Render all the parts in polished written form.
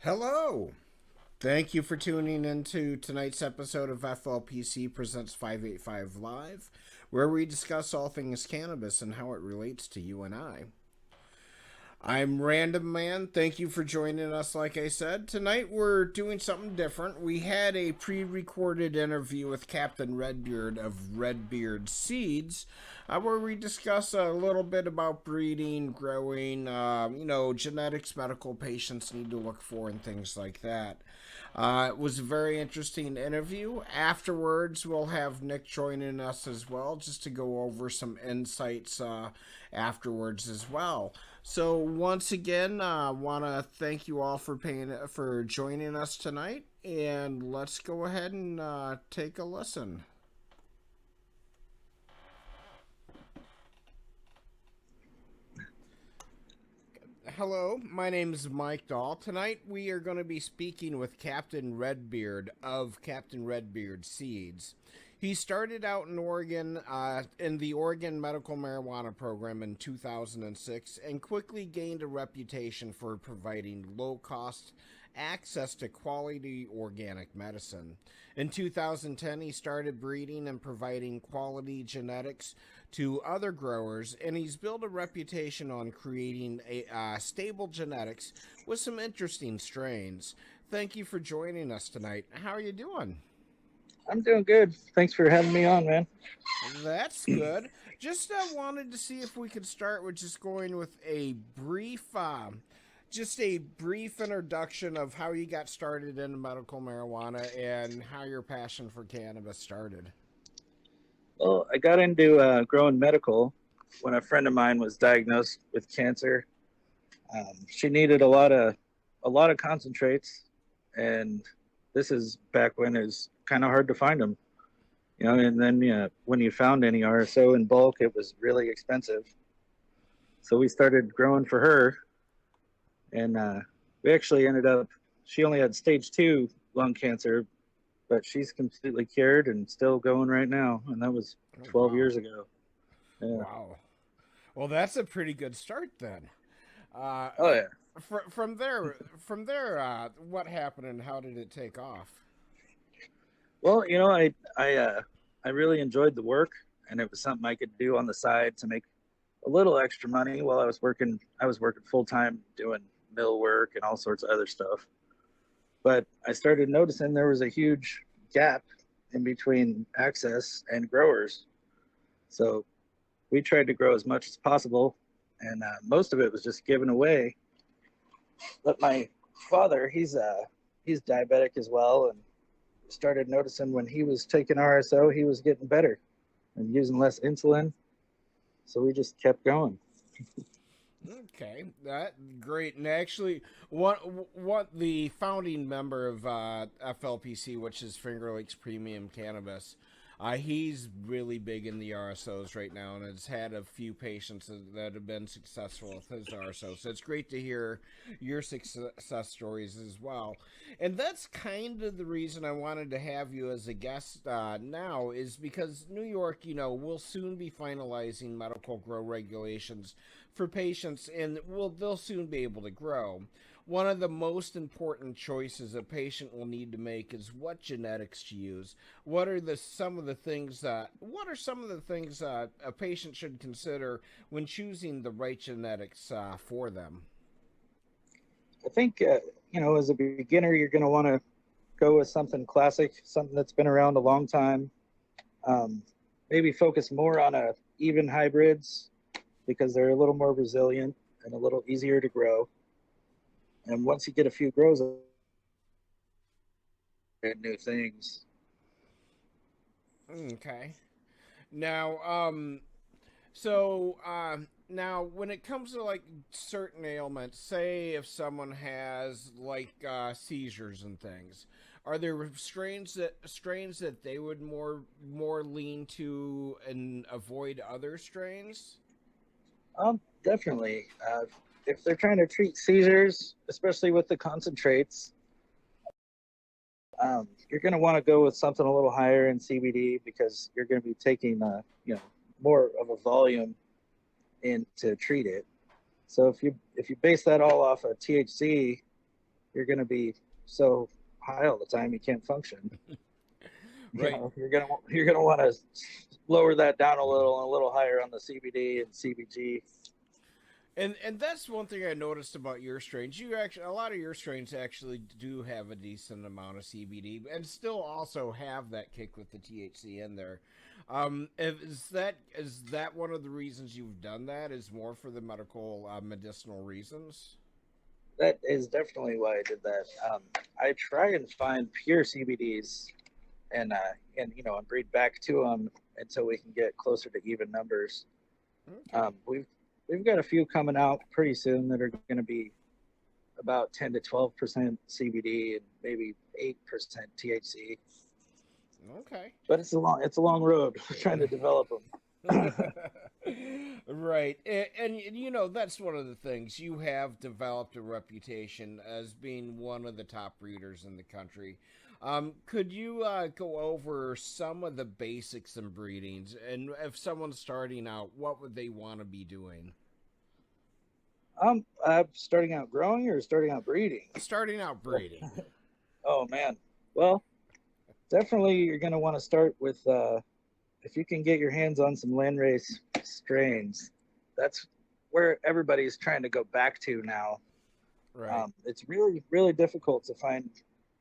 Hello. Thank you for tuning into tonight's episode of FLPC Presents 585 Live, where we discuss all things cannabis and how it relates to you and I. I'm Random Man. Thank you for joining us. Like I said, tonight we're doing something different. We had a pre recorded interview with Captain RedBeard of RedBeard Seeds, where we discuss a little bit about breeding, growing, genetics medical patients need to look for, and things like that. It was a very interesting interview. Afterwards, we'll have Nick joining us as well, just to go over some insights afterwards as well. So once again, I want to thank you all for joining us tonight, and let's go ahead and take a listen. Hello, my name is Mike Dahl. Tonight we are going to be speaking with Captain RedBeard of Captain RedBeard Seeds. He started out in Oregon in the Oregon Medical Marijuana Program in 2006 and quickly gained a reputation for providing low cost access to quality organic medicine. In 2010, he started breeding and providing quality genetics to other growers, and he's built a reputation on creating stable genetics with some interesting strains. Thank you for joining us tonight. How are you doing? I'm doing good. Thanks for having me on, man. That's good. Just wanted to see if we could start with just going with just a brief introduction of how you got started in medical marijuana and how your passion for cannabis started. Well, I got into growing medical when a friend of mine was diagnosed with cancer. She needed a lot of concentrates, and this is back when it was kind of hard to find them. And then when you found any RSO in bulk, it was really expensive. So we started growing for her, and we actually ended up. She only had stage 2 lung cancer, but she's completely cured and still going right now. And that was Oh, 12 wow. years ago. Yeah. Wow. Well, that's a pretty good start then. Uh, Oh yeah. from there, what happened and how did it take off? Well, I really enjoyed the work, and it was something I could do on the side to make a little extra money while I was working. I was working full time doing mill work and all sorts of other stuff. But I started noticing there was a huge gap in between access and growers. So we tried to grow as much as possible, and most of it was just given away. But my father, he's diabetic as well, and started noticing when he was taking RSO, he was getting better and using less insulin. So we just kept going. Okay, that great. And actually, what the founding member of FLPC, which is Finger Lakes Premium Cannabis, he's really big in the RSOs right now, and has had a few patients that have been successful with his RSO. So it's great to hear your success stories as well. And that's kind of the reason I wanted to have you as a guest now, is because New York, will soon be finalizing medical grow regulations for patients, and they'll soon be able to grow. One of the most important choices a patient will need to make is what genetics to use. What are some of the things a patient should consider when choosing the right genetics for them? I think, as a beginner, you're going to want to go with something classic, something that's been around a long time. Um, Maybe focus more on even hybrids because they're a little more resilient and a little easier to grow. And once you get a few grows, new things. Okay. Now, now when it comes to like certain ailments, say if someone has like seizures and things, are there strains that they would more lean to and avoid other strains? Definitely. If they're trying to treat seizures, especially with the concentrates, you're going to want to go with something a little higher in CBD because you're going to be taking, more of a volume in to treat it. So if you base that all off of THC, you're going to be so high all the time you can't function. Right. You're gonna want to lower that down a little higher on the CBD and CBG. And that's one thing I noticed about your strains. You actually, a lot of your strains actually do have a decent amount of CBD, and still also have that kick with the THC in there. Is that one of the reasons you've done that? Is more for the medical medicinal reasons? That is definitely why I did that. I try and find pure CBDs and breed back to them until we can get closer to even numbers. Okay. We've got a few coming out pretty soon that are going to be about 10 to 12% CBD and maybe 8% THC. Okay. But it's a long road trying to develop them. Right. And that's one of the things. You have developed a reputation as being one of the top breeders in the country. Could you go over some of the basics in breedings? And if someone's starting out, what would they want to be doing? Starting out growing or starting out breeding? Starting out breeding. Oh man. Well, definitely you're going to want to start with if you can get your hands on some landrace strains. That's where everybody's trying to go back to now. Right. It's really, really difficult to find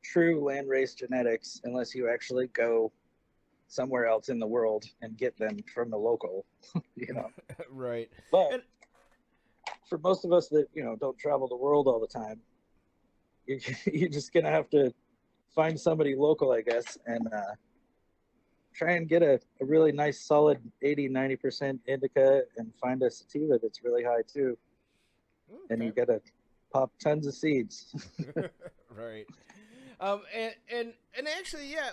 true landrace genetics unless you actually go somewhere else in the world and get them from the local, you know. Right. But And for most of us that, don't travel the world all the time, you're just going to have to find somebody local, I guess, and try and get a really nice solid 80-90% indica and find a sativa that's really high too. And you okay. got to pop tons of seeds. Right. And actually, yeah.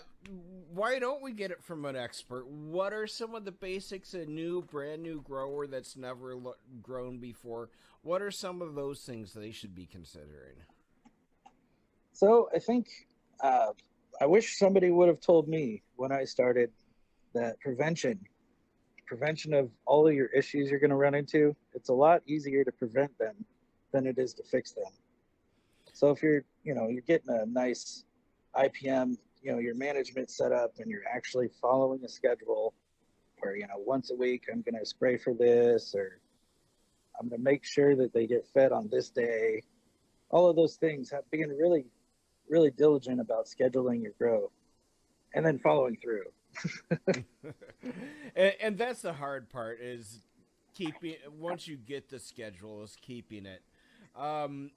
Why don't we get it from an expert? What are some of the basics? A brand new grower that's never grown before. What are some of those things they should be considering? So I think I wish somebody would have told me when I started that prevention of all of your issues you're going to run into, it's a lot easier to prevent them than it is to fix them. So if you're getting a nice IPM, your management set up and you're actually following a schedule where, once a week I'm going to spray for this, or I'm going to make sure that they get fed on this day. All of those things, being really, really diligent about scheduling your growth and then following through. And that's the hard part is keeping once you get the schedule is keeping it.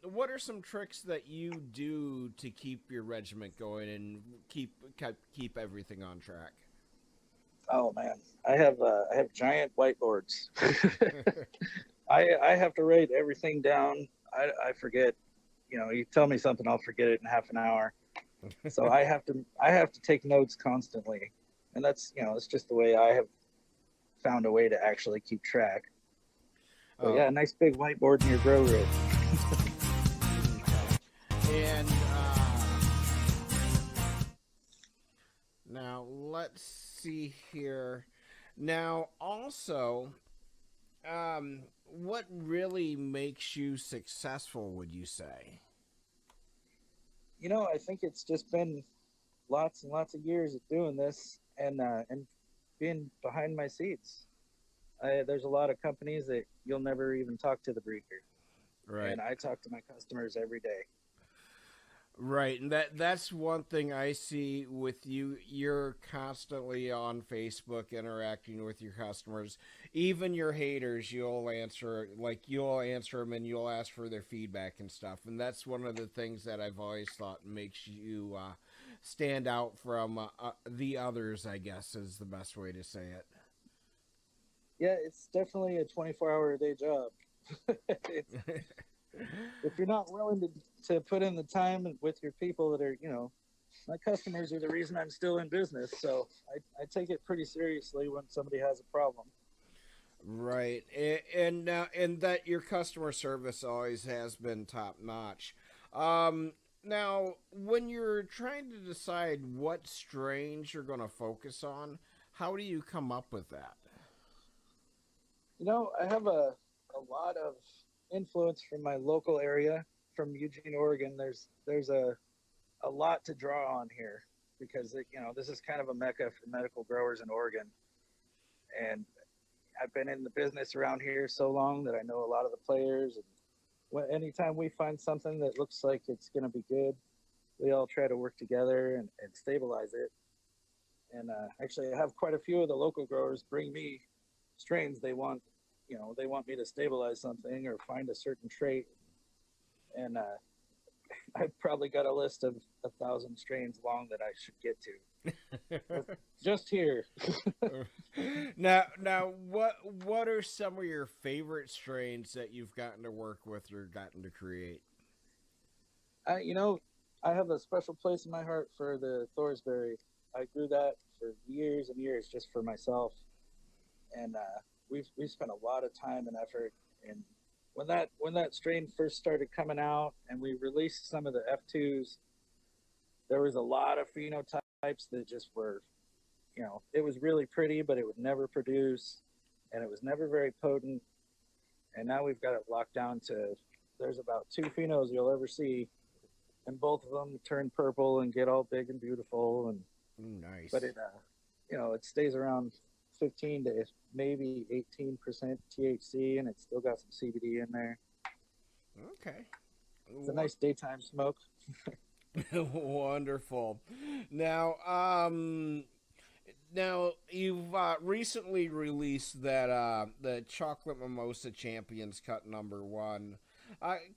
What are some tricks that you do to keep your regiment going and keep everything on track? Oh man, I have giant whiteboards. I have to write everything down. I forget. You tell me something, I'll forget it in half an hour. So I have to take notes constantly, and that's it's just the way I have found a way to actually keep track. But Oh, yeah, a nice big whiteboard in your grow room. okay. And now let's see here. Now also, what really makes you successful? Would you say? I think it's just been lots and lots of years of doing this and being behind my seats. There's a lot of companies that you'll never even talk to the breeder, Right. and I talk to my customers every day. Right, and that's one thing I see with you. You're constantly on Facebook interacting with your customers, even your haters. You'll answer them, and you'll ask for their feedback and stuff. And that's one of the things that I've always thought makes you stand out from the others. I guess is the best way to say it. Yeah, it's definitely a 24-hour a day job. it's, if you're not willing to put in the time with your people that are, my customers are the reason I'm still in business. So I take it pretty seriously when somebody has a problem. Right, and that your customer service always has been top notch. Now, when you're trying to decide what strains you're going to focus on, how do you come up with that? I have a lot of influence from my local area. from Eugene, Oregon. There's a lot to draw on here because this is kind of a mecca for medical growers in Oregon, and I've been in the business around here so long that I know a lot of the players. And anytime we find something that looks like it's going to be good, we all try to work together and stabilize it. And actually, I have quite a few of the local growers bring me strains they want. They want me to stabilize something or find a certain trait. And I've probably got a list of 1,000 strains long that I should get to. Just here. Now, what are some of your favorite strains that you've gotten to work with or gotten to create? I have a special place in my heart for the Thorsberry. I grew that for years and years just for myself, and we've spent a lot of time and effort. And when that strain first started coming out, and we released some of the F2s, there was a lot of phenotypes that just were, it was really pretty, but it would never produce, and it was never very potent. And now we've got it locked down to there's about 2 phenos you'll ever see, and both of them turn purple and get all big and beautiful. And nice. But it it stays around 15 to maybe 18% THC, and it's still got some CBD in there. Okay. It's a nice daytime smoke. Wonderful. Now you've recently released that the Chocolate Mimosa Champions Cut #1.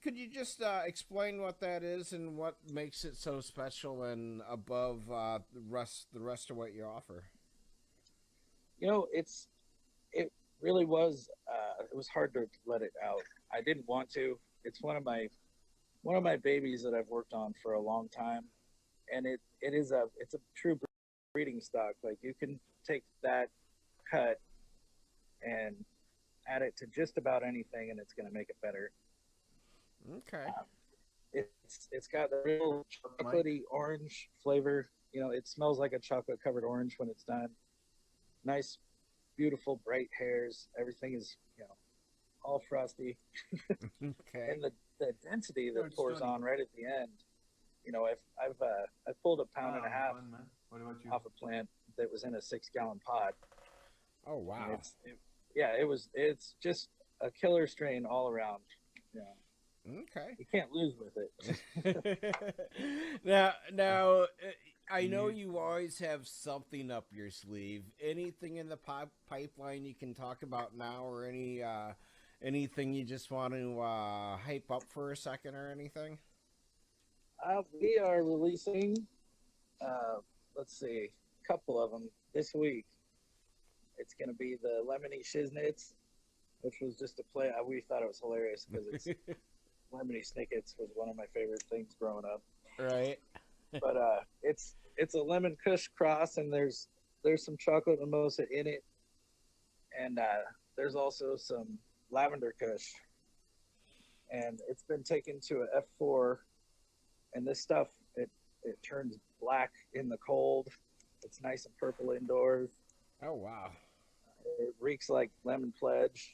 Could you just explain what that is and what makes it so special and above the rest of what you offer? It really was. It was hard to let it out. I didn't want to. It's one of my babies that I've worked on for a long time, and it's a true breeding stock. Like, you can take that cut and add it to just about anything, and it's going to make it better. Okay. It's got a real chocolatey orange flavor. It smells like a chocolate covered orange when it's done. Nice, beautiful, bright hairs. Everything is, all frosty. Okay. And the density that pours on right at the end. I've pulled 1.5 pounds off a plant that was in a 6-gallon pot. Oh wow! It's just a killer strain all around. Yeah. Okay. You can't lose with it. Now, I know you always have something up your sleeve. Anything in the pipeline you can talk about now, or anything you just want to hype up for a second, or anything? We are releasing, let's see, a couple of them this week. It's going to be the Lemony Shiznits, which was just a play. We thought it was hilarious because it's Lemony Snickets was one of my favorite things growing up. Right. But it's a lemon kush cross, and there's some chocolate mimosa in it, and there's also some lavender kush, and it's been taken to a F4, and this stuff it turns black in the cold. It's nice and purple indoors. Oh wow! It reeks like lemon pledge.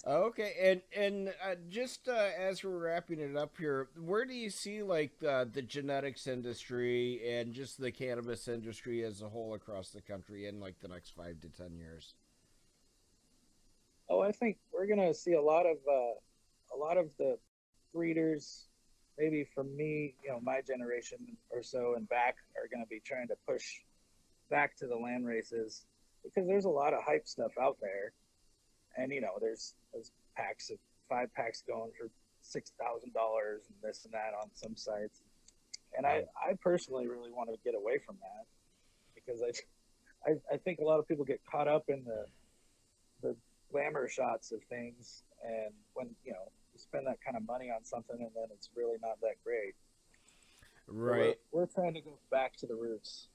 Okay, and just as we're wrapping it up here, where do you see like the genetics industry and just the cannabis industry as a whole across the country in like the next 5 to 10 years? Oh, I think we're gonna see a lot of the breeders, maybe from me, my generation or so and back, are gonna be trying to push back to the land races, because there's a lot of hype stuff out there. And there's packs of 5 packs going for $6,000 and this and that on some sites. And I personally really want to get away from that, because I think a lot of people get caught up in the glamour shots of things, and when you spend that kind of money on something and then it's really not that great. Right. So we're trying to go back to the roots.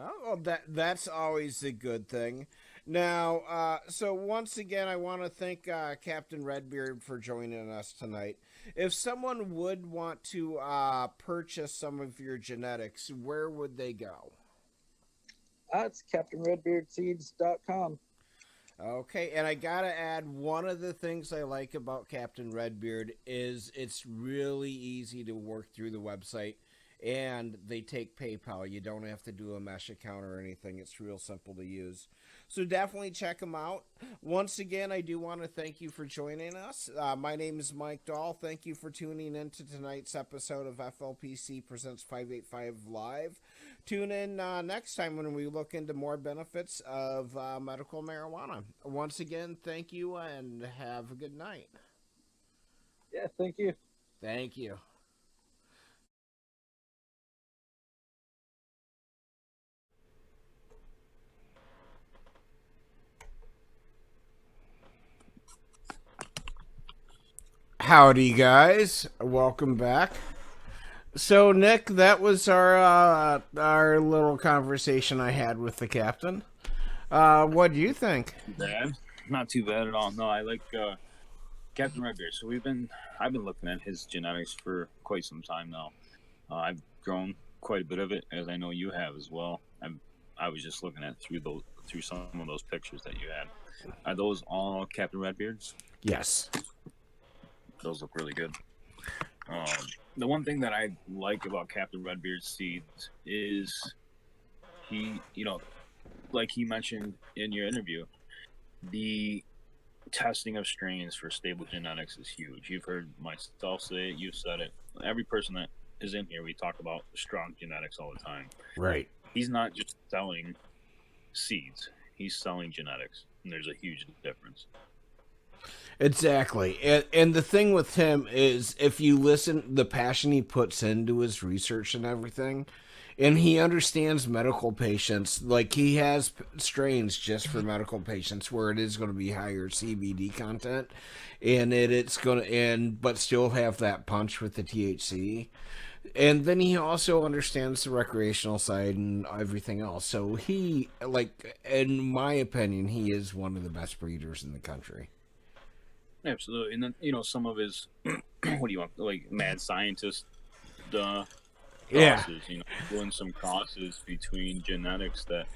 Oh, well, that's always a good thing. Now, so once again, I want to thank Captain RedBeard for joining us tonight. If someone would want to purchase some of your genetics, where would they go? It's CaptainRedbeardSeeds.com. Okay, and I gotta add, one of the things I like about Captain Redbeard is it's really easy to work through the website, and they take PayPal. You don't have to do a mesh account or anything. It's real simple to use. So definitely check them out. Once again, I do want to thank you for joining us. My name is Mike Dahl. Thank you for tuning in to tonight's episode of FLPC Presents 585 Live. Tune in next time when we look into more benefits of medical marijuana. Once again, thank you and have a good night. Yeah, thank you. Thank you. Howdy, guys. Welcome back. So, Nick, that was our little conversation I had with the captain. What do you think? Bad, not too bad at all. No, I like Captain RedBeard. So I've been looking at his genetics for quite some time now. I've grown quite a bit of it, as I know you have as well. I was just looking at through some of those pictures that you had. Are those all Captain RedBeards? Yes. Those look really good. The one thing that I like about Captain RedBeard seeds is he, like he mentioned in your interview, the testing of strains for stable genetics is huge. You've heard myself say it, you've said it. Every person that is in here, we talk about strong genetics all the time. Right. He's not just selling seeds, he's selling genetics, and there's a huge difference. Exactly. And the thing with him is, if you listen, the passion he puts into his research and everything, and he understands medical patients, like he has strains just for medical patients where it is going to be higher CBD content, and it's going to, but still have that punch with the THC. And then he also understands the recreational side and everything else. So he, like, in my opinion, he is one of the best breeders in the country. Absolutely. And then, some of his, what do you want, like mad scientist crosses, doing some crosses between genetics that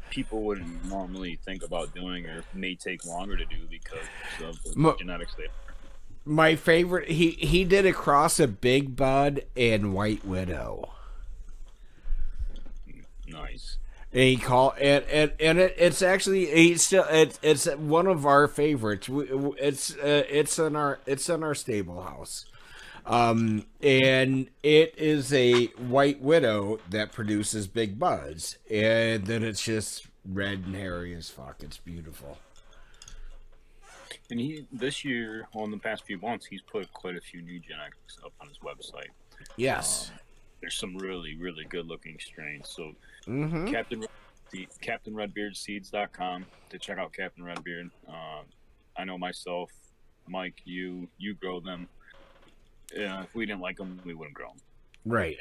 people wouldn't normally think about doing or may take longer to do because of the genetics they are. My favorite, he did a cross of Big Bud and White Widow. Nice. And he it's actually it's one of our favorites. It's in our stable house, and it is a White Widow that produces Big Buds, and then it's just red and hairy as fuck. It's beautiful. And this year, in the past few months, he's put quite a few new genetics up on his website. Yes. There's some really, really good looking strains. So CaptainRedbeardSeeds.com to check out Captain RedBeard. I know myself, Mike, you grow them. If we didn't like them, we wouldn't grow them. Right.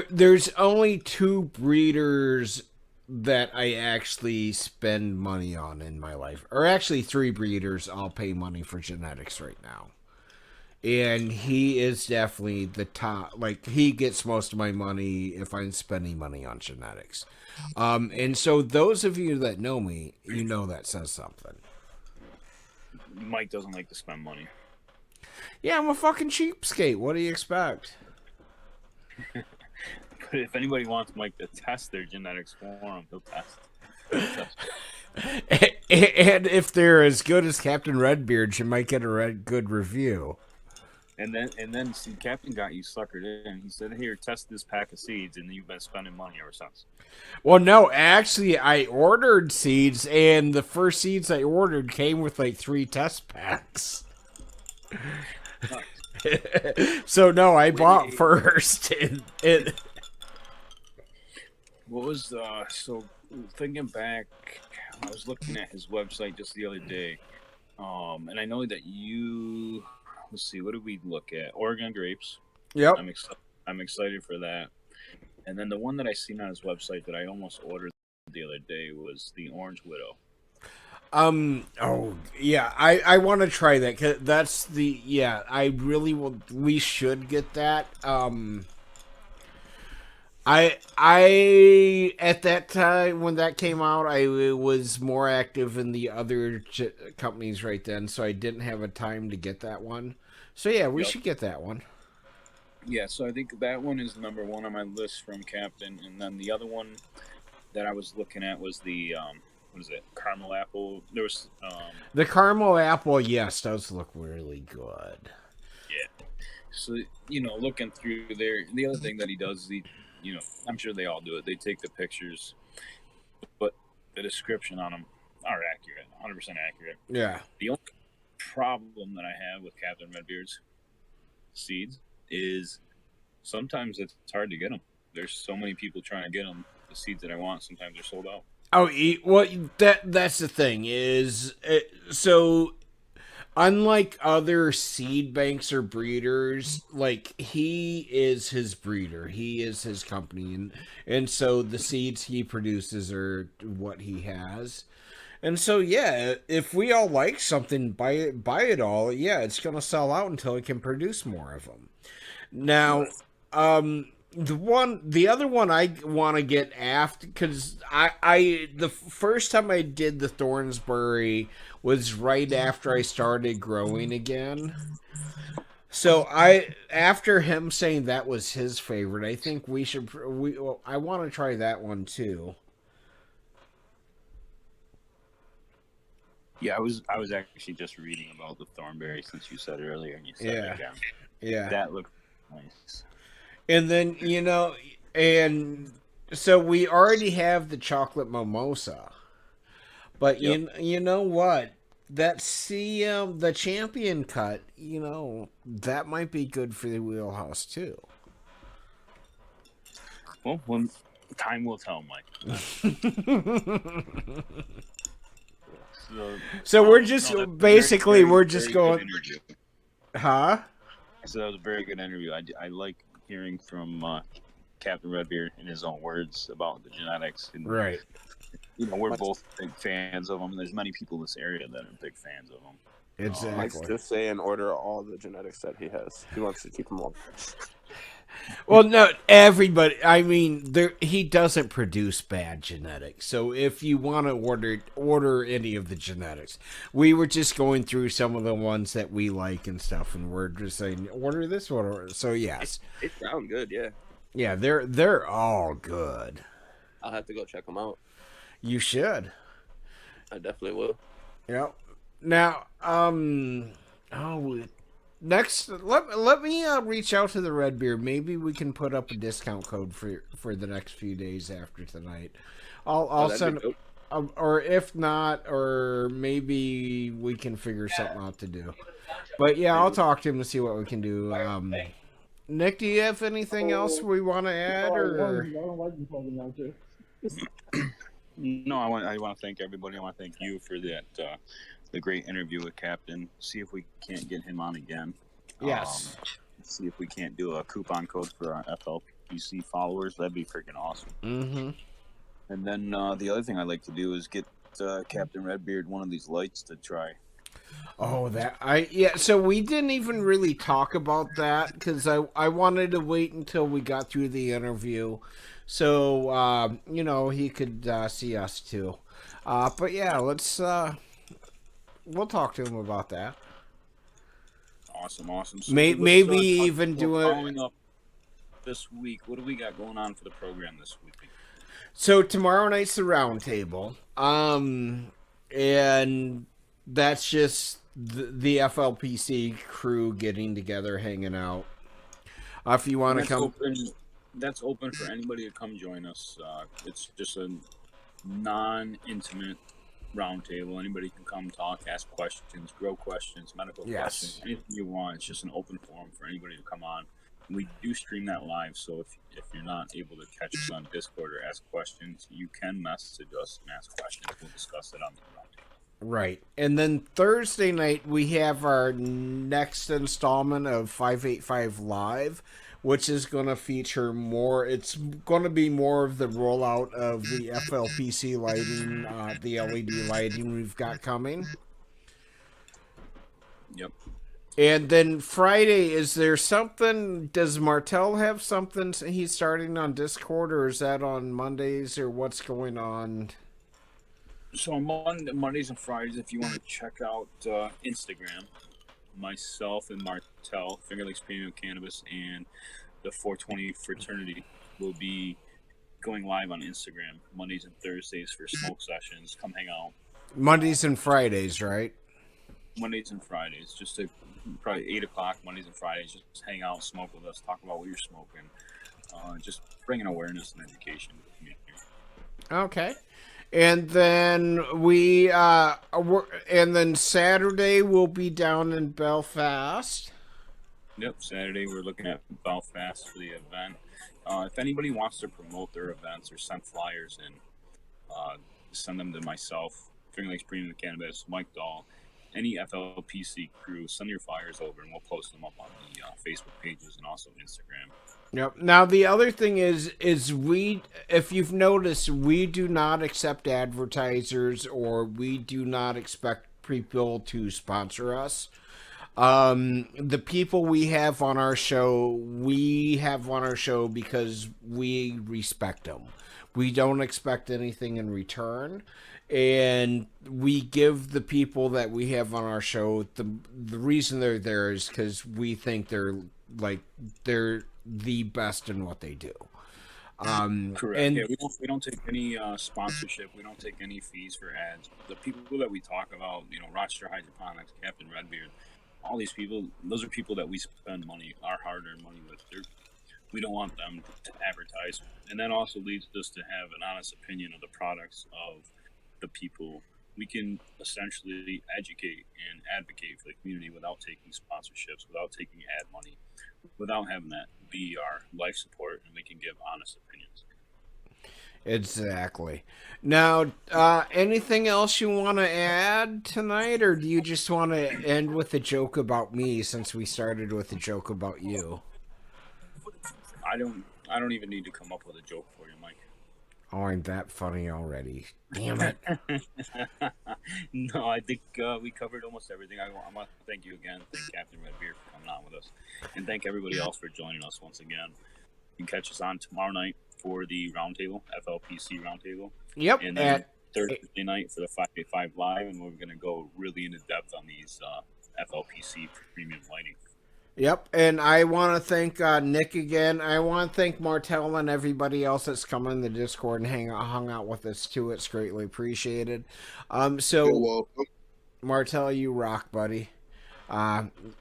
There's only 2 breeders that I actually spend money on in my life, or actually 3 breeders I'll pay money for genetics right now. And he is definitely the top. Like, he gets most of my money if I'm spending money on genetics. And so those of you that know me, you know that says something. Mike doesn't like to spend money. Yeah, I'm a fucking cheapskate. What do you expect? But if anybody wants Mike to test their genetics for him, he'll test. And if they're as good as Captain RedBeard, you might get a good review. And then see, Captain got you suckered in. He said, "Here, test this pack of seeds," and you've been spending money ever since. Well, no, actually, I ordered seeds, and the first seeds I ordered came with like 3 test packs. Nice. So no, I bought first. What was so thinking back? I was looking at his website just the other day, and I know that you. Let's see, what did we look at? Oregon grapes. Yep. I'm excited for that. And then the one that I seen on his website that I almost ordered the other day was the Orange Widow. Oh yeah, I want to try that. 'Cause that's I really will. We should get that. I at that time when that came out, I was more active in the other companies right then, so I didn't have a time to get that one. So yeah, we should get that one. Yeah, so I think that one is number one on my list from Captain, and then the other one that I was looking at was the what is it, caramel apple? There was the caramel apple. Yes, does look really good. Yeah. So looking through there, the other thing that he does, I'm sure they all do it. They take the pictures, but the description on them are accurate, 100% accurate. Yeah. The only problem that I have with Captain Redbeard's seeds is sometimes it's hard to get them. There's so many people trying to get them. The seeds that I want, sometimes they're sold out. Oh, well, that's the thing is, so unlike other seed banks or breeders, like he is his breeder, he is his company, and so the seeds he produces are what he has. And so yeah, if we all like something, buy it all. Yeah, it's gonna sell out until it can produce more of them. Now, the other one I want to get after, because the first time I did the Thornsbury was right after I started growing again. So after him saying that was his favorite, I think I want to try that one too. Yeah, I was actually just reading about the Thornberry since you said it earlier, and you said it again. Yeah, that looked nice. And then and so we already have the chocolate mimosa, but you know what? That's the champion cut. That might be good for the wheelhouse too. Well, when time will tell, Mike. So we're just basically we're just going. Huh? So that was a very good interview. I like hearing from Captain Redbeard in his own words about the genetics. And, right. We're both big fans of them. There's many people in this area that are big fans of them. Exactly. Mike's just saying order all the genetics that he has. He wants to keep them all. Well, no, everybody. I mean, he doesn't produce bad genetics. So if you want to order any of the genetics, we were just going through some of the ones that we like and stuff, and we're just saying order this one. So yes, they sound good. Yeah. Yeah, they're all good. I'll have to go check them out. You should. I definitely will. Yep. Now, next, let me reach out to the RedBeard. Maybe we can put up a discount code for the next few days after tonight. I'll send, or if not, or maybe we can figure something out to do. But yeah, I'll talk to him to see what we can do. Nick, do you have anything else we want to add, or? No, I want to thank everybody. I want to thank you for that. The great interview with Captain. See if we can't get him on again. Yes. See if we can't do a coupon code for our FLPC followers. That'd be freaking awesome. Mm-hmm. And then the other thing I'd like to do is get Captain Redbeard one of these lights to try. Oh, so we didn't even really talk about that because I wanted to wait until we got through the interview, so he could see us too. But yeah, we'll talk to him about that. Awesome. So maybe even do it. Following up this week, what do we got going on for the program this week? So tomorrow night's the round table, and that's just the FLPC crew getting together, hanging out. If you want to come, that's open for anybody to come join us. It's just a non-intimate roundtable. Anybody can come talk, ask questions, grow questions, medical questions, anything you want. It's just an open forum for anybody to come on. We do stream that live, so if you're not able to catch us on Discord or ask questions, you can message us and ask questions. We'll discuss it on the roundtable. Right. And then Thursday night, we have our next installment of 585 Live, which is going to feature more. It's going to be more of the rollout of the FLPC lighting, the LED lighting we've got coming. Yep. And then Friday, is there something? Does Martel have something he's starting on Discord, or is that on Mondays, or what's going on? So on Mondays and Fridays, if you want to check out Instagram, myself and Martel, Finger Lakes Premium Cannabis, and the 420 Fraternity will be going live on Instagram Mondays and Thursdays for smoke sessions. Come hang out. Mondays and Fridays, right? Mondays and Fridays, just to probably 8 o'clock Mondays and Fridays. Just hang out, smoke with us, talk about what you're smoking, just bringing awareness and education to the community. Okay. And then and then Saturday we'll be down in Belfast. Yep, Saturday we're looking at Belfast for the event. If anybody wants to promote their events or send flyers in, send them to myself, Finger Lakes Premium Cannabis, Mike Dahl, any FLPC crew. Send your flyers over, and we'll post them up on the Facebook pages and also Instagram. Yep. Now the other thing is we, if you've noticed, we do not accept advertisers, or we do not expect people to sponsor us. The people we have on our show, because we respect them. We don't expect anything in return, and we give the people that we have on our show the reason they're there is because we think they're the best in what they do. Correct. And yeah, we don't take any sponsorship. We don't take any fees for ads. The people that we talk about, Rochester Hydroponics, Captain Redbeard, all these people, those are people that we spend money, our hard-earned money with. We don't want them to advertise. And that also leads us to have an honest opinion of the products of the people. We can essentially educate and advocate for the community without taking sponsorships, without taking ad money, without having that be our life support, and we can give honest opinions. Exactly. Now, anything else you want to add tonight, or do you just want to end with a joke about me, since we started with a joke about you? I don't even need to come up with a joke for you, Mike. Oh, I'm that funny already. Damn it. No, I think we covered almost everything. I want to thank you again. Thank Captain Redbeard for coming on with us. And thank everybody else for joining us once again. You can catch us on tomorrow night for the roundtable, FLPC roundtable. Yep. And then Thursday night for the 585 Live, and we're going to go really into depth on these FLPC premium lighting. Yep, and I want to thank Nick again. I want to thank Martel and everybody else that's come in the Discord and hung out with us too. It's greatly appreciated. So, you're welcome. Martel, you rock, buddy.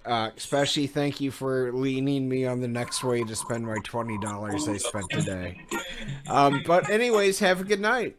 Especially thank you for leaning me on the next way to spend my $20 I spent today. But anyways, have a good night.